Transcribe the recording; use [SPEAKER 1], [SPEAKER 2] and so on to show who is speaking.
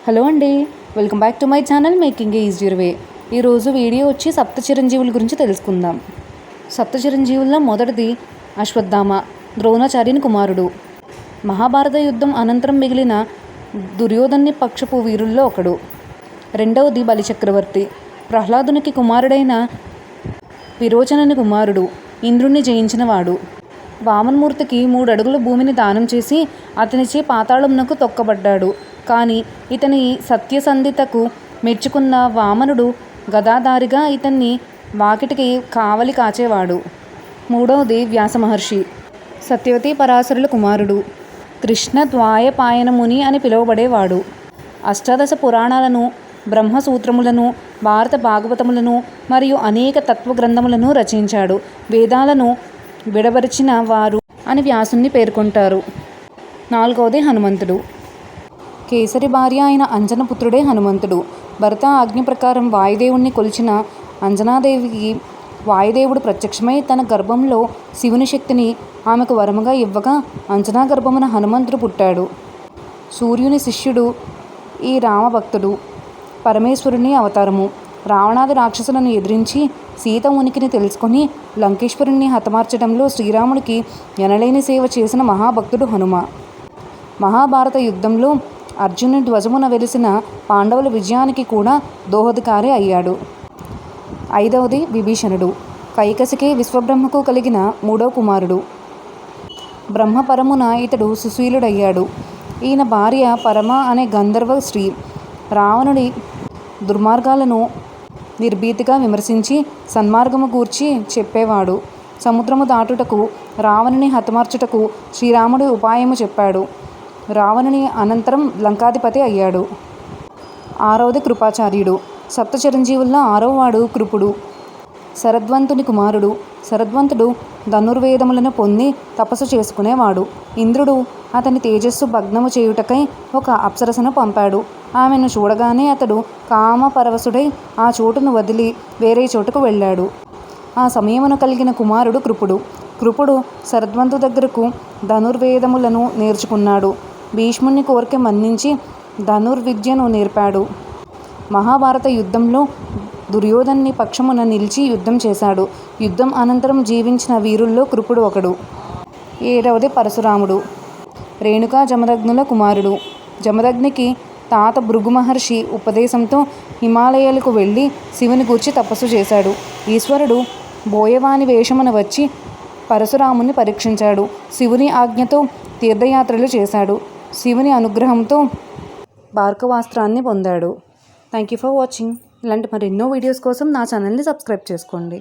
[SPEAKER 1] Hello అండి, welcome back to my channel making easier way. ఈరోజు video వచ్చి సప్త చిరంజీవుల గురించి తెలుసుకుందాం. సప్త చిరంజీవుల్లో మొదటిది అశ్వత్థామ, ద్రోణాచార్యుని కుమారుడు. మహాభారత యుద్ధం అనంతరం మిగిలిన దుర్యోధని పక్షపు వీరుల్లో ఒకడు. రెండవది బలిచక్రవర్తి, ప్రహ్లాదునికి కుమారుడైన విరోచనుని కుమారుడు, ఇంద్రుణ్ణి జయించినవాడు. వామనమూర్తికి 3 అడుగుల భూమిని దానం చేసి అతనిచే పాతాళమునకు తొక్కబడ్డాడు. కానీ ఇతని సత్యసంధితకు మెచ్చుకున్న వామనుడు గదాధారిగా ఇతన్ని వాకిటికి కావలి కాచేవాడు. మూడవది వ్యాసమహర్షి, సత్యవతి పరాశరుల కుమారుడు, కృష్ణ ద్వైపాయనముని అని పిలువబడేవాడు. అష్టాదశ పురాణాలను, బ్రహ్మసూత్రములను, భారత భాగవతములను మరియు అనేక తత్వగ్రంథములను రచించాడు. వేదాలను విడబరిచిన వారు అని వ్యాసుని పేర్కొంటారు. నాలుగవది హనుమంతుడు. కేసరి భార్య అయిన అంజనపుత్రుడే హనుమంతుడు. భరత ఆజ్ఞ ప్రకారం వాయుదేవుణ్ణి కొలిచిన అంజనాదేవికి వాయుదేవుడు ప్రత్యక్షమై తన గర్భంలో శివుని శక్తిని ఆమెకు వరముగా ఇవ్వగా అంజనా గర్భమున హనుమంతుడు పుట్టాడు. సూర్యుని శిష్యుడు ఈ రామభక్తుడు. పరమేశ్వరుని అవతారము. రావణాది రాక్షసులను ఎదిరించి సీత ఉనికిని తెలుసుకొని లంకేశ్వరుణ్ణి హతమార్చడంలో శ్రీరాముడికి ఎనలేని సేవ చేసిన మహాభక్తుడు హనుమ. మహాభారత యుద్ధంలో అర్జునుని ధ్వజమున వెలిసిన పాండవుల విజయానికి కూడా దోహదకారి అయ్యాడు. ఐదవది విభీషణుడు. కైకసికి విశ్వబ్రహ్మకు కలిగిన 3వ కుమారుడు. బ్రహ్మపరమున ఇతడు సుశీలుడయ్యాడు. ఈయన భార్య పరమ అనే గంధర్వ స్త్రీ. రావణుడి దుర్మార్గాలను నిర్భీతిగా విమర్శించి సన్మార్గము గూర్చి చెప్పేవాడు. సముద్రము దాటుటకు, రావణుని హతమార్చుటకు శ్రీరాముడు ఉపాయము చెప్పాడు. రావణుని అనంతరం లంకాధిపతి అయ్యాడు. ఆరవది కృపాచార్యుడు. సప్త చిరంజీవుల్లో 6వవాడు కృపుడు, శరద్వంతుని కుమారుడు. శరద్వంతుడు ధనుర్వేదములను పొంది తపస్సు చేసుకునేవాడు. ఇంద్రుడు అతని తేజస్సు భగ్నము చేయుటకై ఒక అప్సరసను పంపాడు. ఆమెను చూడగానే అతడు కామపరవశుడై ఆ చోటును వదిలి వేరే చోటుకు వెళ్ళాడు. ఆ సమయమున కలిగిన కుమారుడు కృపుడు. కృపుడు శరద్వంతు దగ్గరకు ధనుర్వేదములను నేర్చుకున్నాడు. భీష్ముని కోరిక మన్నించి ధనుర్విద్యను నేర్పాడు. మహాభారత యుద్ధంలో దుర్యోధని పక్షమున నిలిచి యుద్ధం చేశాడు. యుద్ధం అనంతరం జీవించిన వీరుల్లో కృపుడు ఒకడు. 7వది పరశురాముడు. రేణుకా జమదగ్నుల కుమారుడు. జమదగ్నికి తాత భృగు మహర్షి ఉపదేశంతో హిమాలయాలకు వెళ్ళి శివుని గూర్చి తపస్సు చేశాడు. ఈశ్వరుడు బోయవాని వేషమున వచ్చి పరశురాముని పరీక్షించాడు. శివుని ఆజ్ఞతో తీర్థయాత్రలు చేశాడు. శివుని అనుగ్రహంతో భార్గవాస్త్రాన్ని పొందాడు. Thank you for watching. ఇలాంటి మరెన్నో వీడియోస్ కోసం నా ఛానల్ని సబ్స్క్రైబ్ చేసుకోండి.